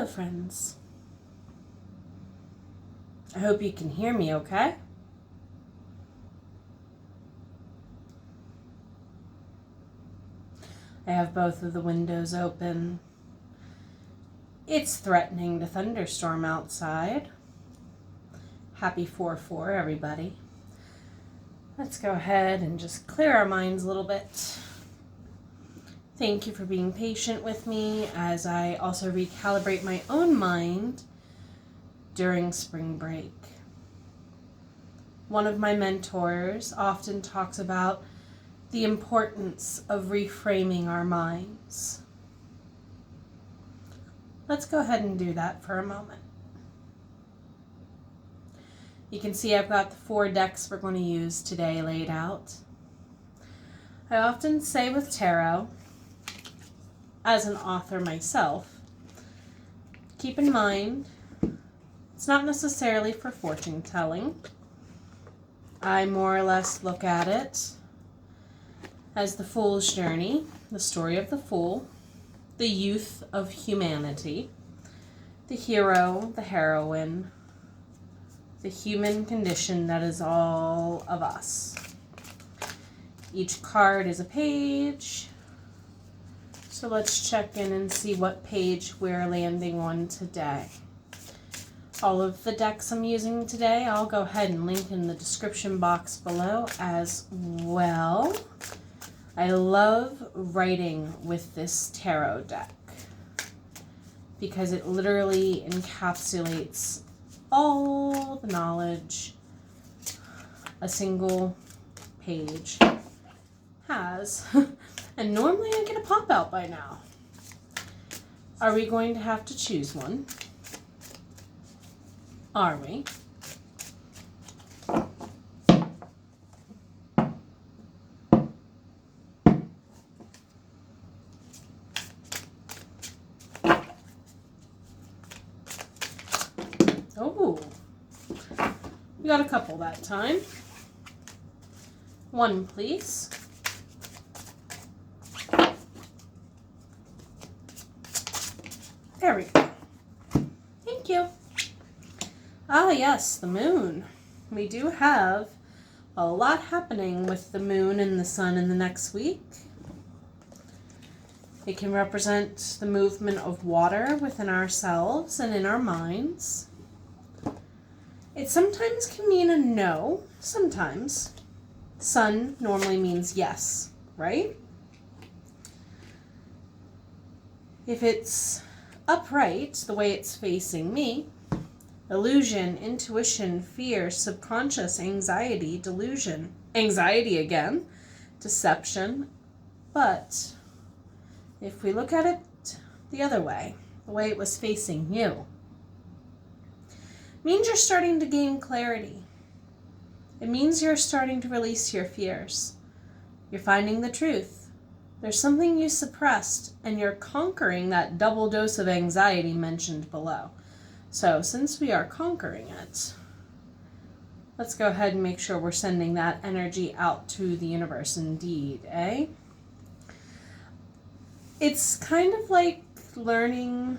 Hello, friends. I hope you can hear me okay. I have both of the windows open. It's threatening to thunderstorm outside. Happy 4/4, everybody. Let's go ahead and just clear our minds a little bit. Thank you for being patient with me as I also recalibrate my own mind during spring break. One of my mentors often talks about the importance of reframing our minds. Let's go ahead and do that for a moment. You can see I've got the 4 decks we're going to use today laid out. I often say with tarot, as an author myself, keep in mind it's not necessarily for fortune telling. I more or less look at it as the Fool's Journey, the story of the Fool, the youth of humanity, the hero, the heroine, the human condition that is all of us. Each card is a page. So let's check in and see what page we're landing on today. All of the decks I'm using today, I'll go ahead and link in the description box below as well. I love writing with this tarot deck because it literally encapsulates all the knowledge a single page has. And normally I get a pop out by now. Are we going to have to choose one? Are we? Oh, we got a couple that time. One, please. There we go. Thank you. Ah, yes, the moon. We do have a lot happening with the moon and the sun in the next week. It can represent the movement of water within ourselves and in our minds. It sometimes can mean a no, sometimes. Sun normally means yes, right? If it's upright, the way it's facing me, illusion, intuition, fear, subconscious, anxiety, delusion, anxiety again, deception. But if we look at it the other way, the way it was facing you, it means you're starting to gain clarity. It means you're starting to release your fears. You're finding the truth. There's something you suppressed, and you're conquering that double dose of anxiety mentioned below. So since we are conquering it, let's go ahead and make sure we're sending that energy out to the universe indeed, eh? It's kind of like learning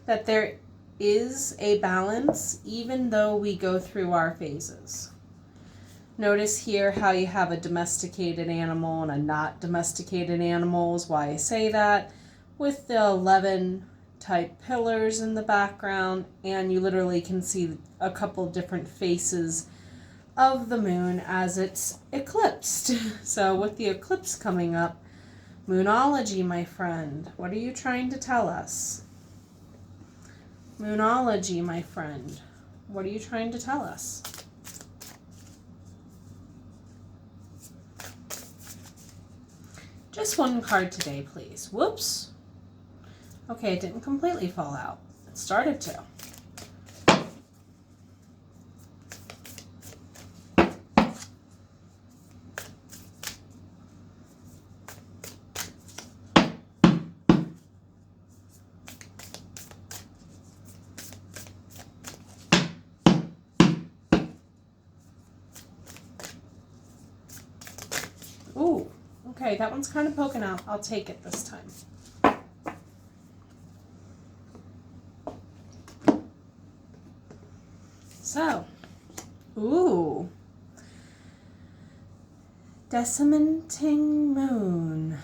that there is a balance even though we go through our phases. Notice here how you have a domesticated animal and a not domesticated animal is why I say that, with the 11 type pillars in the background, and you literally can see a couple different faces of the moon as it's eclipsed. So with the eclipse coming up, moonology, my friend, what are you trying to tell us? Moonology, my friend, what are you trying to tell us? Just one card today, please. Whoops. Okay, it didn't completely fall out. It started to. Ooh. Okay, that one's kind of poking out. I'll take it this time. So, ooh. Decimating moon.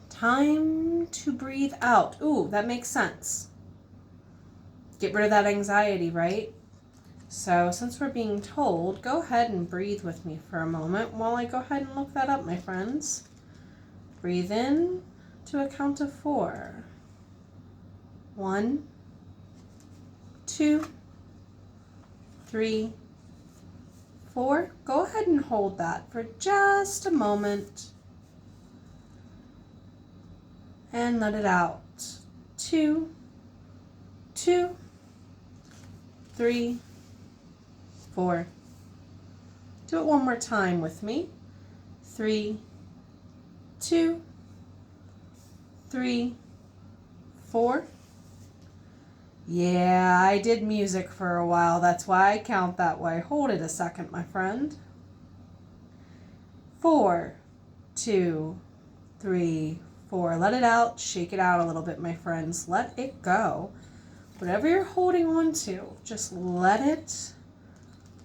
Time to breathe out. Ooh, that makes sense. Get rid of that anxiety, right? So since we're being told, go ahead and breathe with me for a moment while I go ahead and look that up, my friends. Breathe in to a count of 4. 1, 2, 3, 4. Go ahead and hold that for just a moment. And let it out. 2, 2, 3, 4. Do it one more time with me. 3, 2, 3, 4. Yeah, I did music for a while. That's why I count that way. Hold it a second, my friend. 4, 2, 3, 4. Let it out. Shake it out a little bit, my friends. Let it go. Whatever you're holding on to, just let it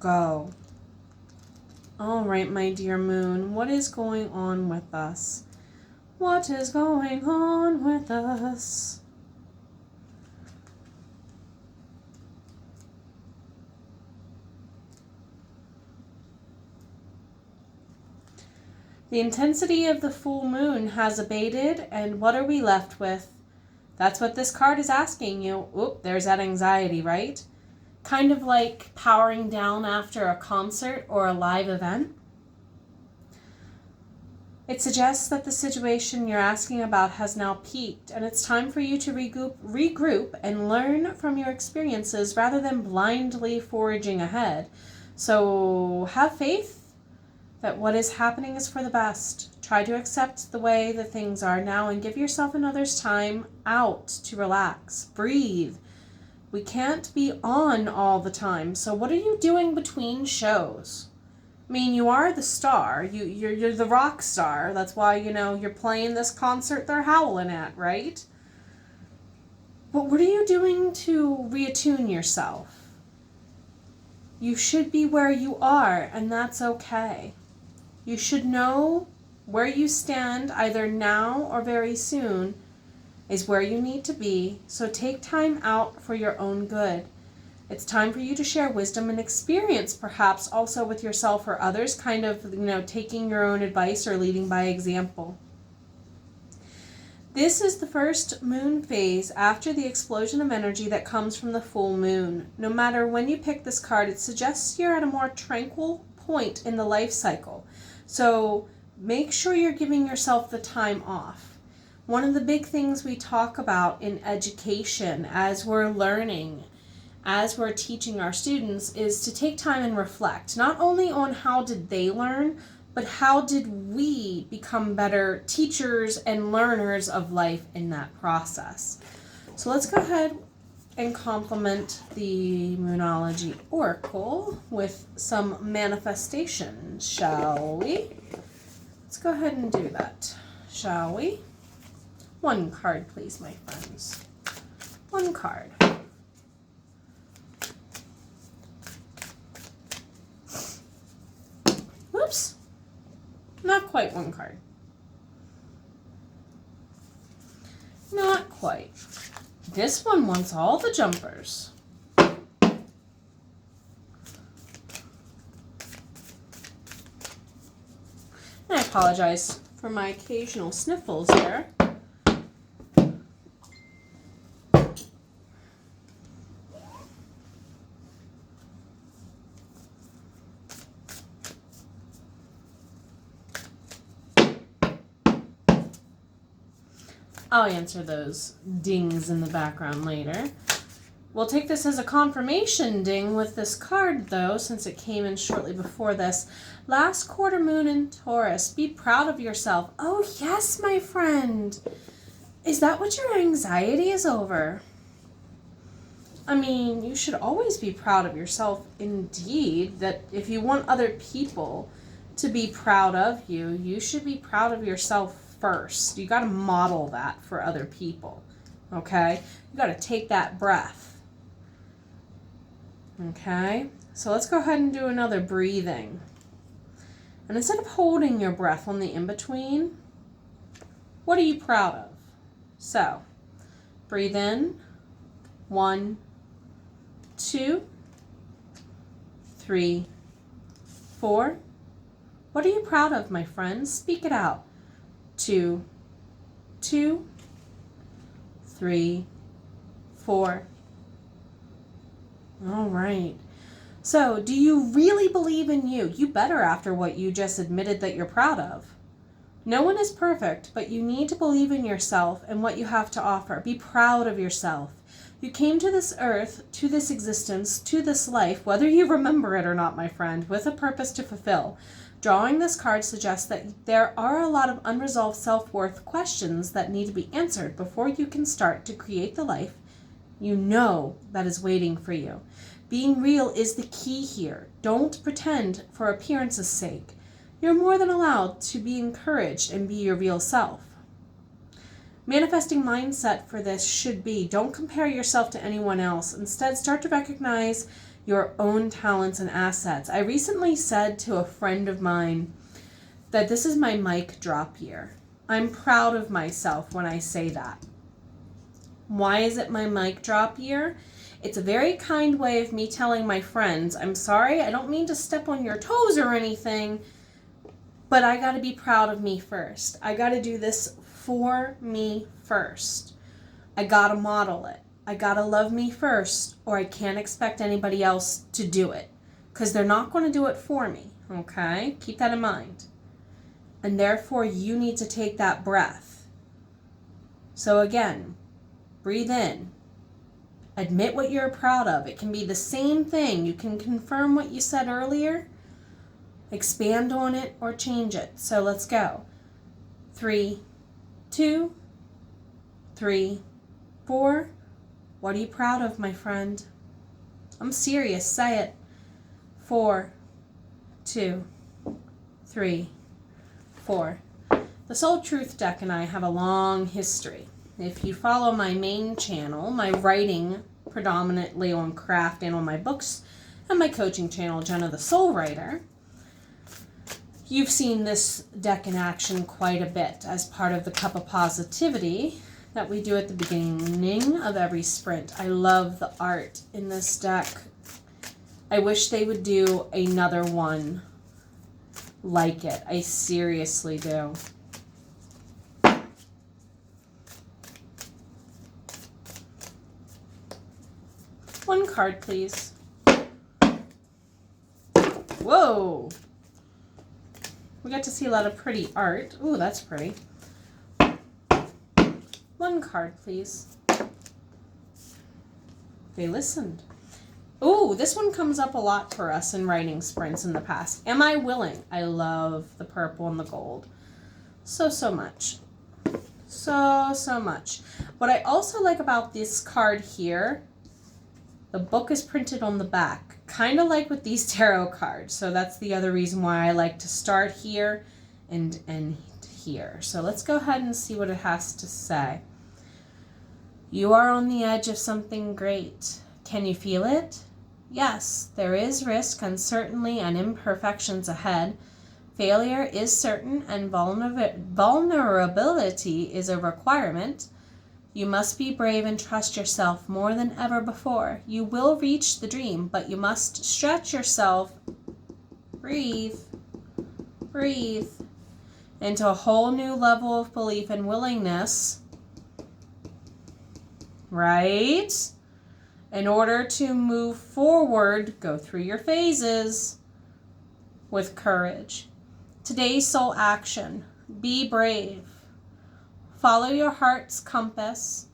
go. All right, my dear moon, what is going on with us? What is going on with us? The intensity of the full moon has abated, and what are we left with? That's what this card is asking you. Oop, there's that anxiety, right? Kind of like powering down after a concert or a live event. It suggests that the situation you're asking about has now peaked, and it's time for you to regroup and learn from your experiences rather than blindly forging ahead. So have faith that what is happening is for the best. Try to accept the way that things are now and give yourself and others time out to relax. Breathe. We can't be on all the time. So what are you doing between shows? I mean, you are the star. You're the rock star. That's why, you're playing this concert they're howling at, right? But what are you doing to reattune yourself? You should be where you are, and that's okay. You should know where you stand either now or very soon is where you need to be, so take time out for your own good. It's time for you to share wisdom and experience, perhaps also with yourself or others, kind of, taking your own advice or leading by example. This is the first moon phase after the explosion of energy that comes from the full moon. No matter when you pick this card, it suggests you're at a more tranquil point in the life cycle. So make sure you're giving yourself the time off. One of the big things we talk about in education as we're learning, as we're teaching our students, is to take time and reflect, not only on how did they learn, but how did we become better teachers and learners of life in that process. So let's go ahead and complement the Moonology Oracle with some manifestations, shall we? Let's go ahead and do that, shall we? One card, please, my friends. One card. Whoops. Not quite one card. Not quite. This one wants all the jumpers. I apologize for my occasional sniffles there. I'll answer those dings in the background later. We'll take this as a confirmation ding with this card, though, since it came in shortly before this. Last quarter moon in Taurus. Be proud of yourself. Oh, yes, my friend. Is that what your anxiety is over? I mean, you should always be proud of yourself, indeed, that if you want other people to be proud of you, you should be proud of yourself first. You got to model that for other people, okay? You got to take that breath. Okay, so let's go ahead and do another breathing. And instead of holding your breath on the in-between, what are you proud of? So, breathe in, 1, 2, 3, 4. What are you proud of, my friends? Speak it out. 2, 2, 3, 4. All right. So, do you really believe in you? You better after what you just admitted that you're proud of. No one is perfect, but you need to believe in yourself and what you have to offer. Be proud of yourself. You came to this earth, to this existence, to this life, whether you remember it or not, my friend, with a purpose to fulfill. Drawing this card suggests that there are a lot of unresolved self-worth questions that need to be answered before you can start to create the life you know that is waiting for you. Being real is the key here. Don't pretend for appearance's sake. You're more than allowed to be encouraged and be your real self. Manifesting mindset for this should be, don't compare yourself to anyone else. Instead, start to recognize your own talents and assets. I recently said to a friend of mine that this is my mic drop year. I'm proud of myself when I say that. Why is it my mic drop year? It's a very kind way of me telling my friends, I'm sorry, I don't mean to step on your toes or anything, but I gotta be proud of me first. I gotta do this for me first. I gotta model it. I gotta love me first, or I can't expect anybody else to do it, because they're not going to do it for me, okay? Keep that in mind. And therefore, you need to take that breath. So again, breathe in. Admit what you're proud of. It can be the same thing. You can confirm what you said earlier, expand on it, or change it. So let's go. 3, 2, 3, 4. What are you proud of, my friend? I'm serious. Say it. 4, 2, 3, 4. The Soul Truth deck and I have a long history. If you follow my main channel, my writing predominantly on craft and on my books, and my coaching channel, Jenna the Soul Writer, you've seen this deck in action quite a bit as part of the Cup of Positivity that we do at the beginning of every sprint. I love the art in this deck. I wish they would do another one like it. I seriously do. One card, please. Whoa! We got to see a lot of pretty art. Ooh, that's pretty. One card, please. They listened. Ooh, this one comes up a lot for us in writing sprints in the past. Am I willing? I love the purple and the gold. So much. So much. What I also like about this card here, the book is printed on the back, kind of like with these tarot cards. So that's the other reason why I like to start here and here. So let's go ahead and see what it has to say. You are on the edge of something great. Can you feel it? Yes, there is risk, uncertainty, and imperfections ahead. Failure is certain, and vulnerability is a requirement. You must be brave and trust yourself more than ever before. You will reach the dream, but you must stretch yourself, breathe, into a whole new level of belief and willingness, right? In order to move forward, go through your phases with courage. Today's soul action, be brave. Follow your heart's compass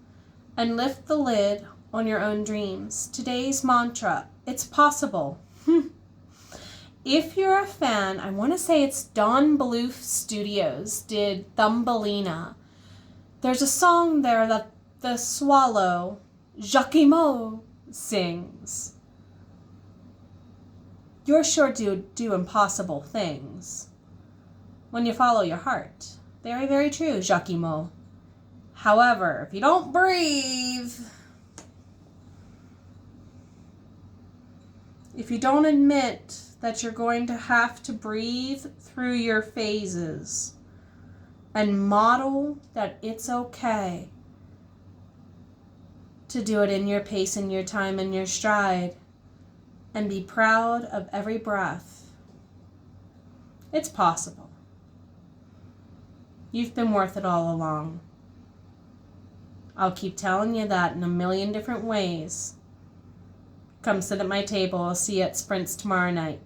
and lift the lid on your own dreams. Today's mantra, it's possible. If you're a fan, I want to say it's Don Bluth Studios did Thumbelina. There's a song there that the swallow, Jacquimo, sings. You're sure to do impossible things when you follow your heart. Very, very true, Jacquimo. However, if you don't breathe, if you don't admit that you're going to have to breathe through your phases and model that it's okay to do it in your pace and your time and your stride, and be proud of every breath, it's possible. You've been worth it all along. I'll keep telling you that in a million different ways. Come sit at my table. I'll see you at Sprints tomorrow night.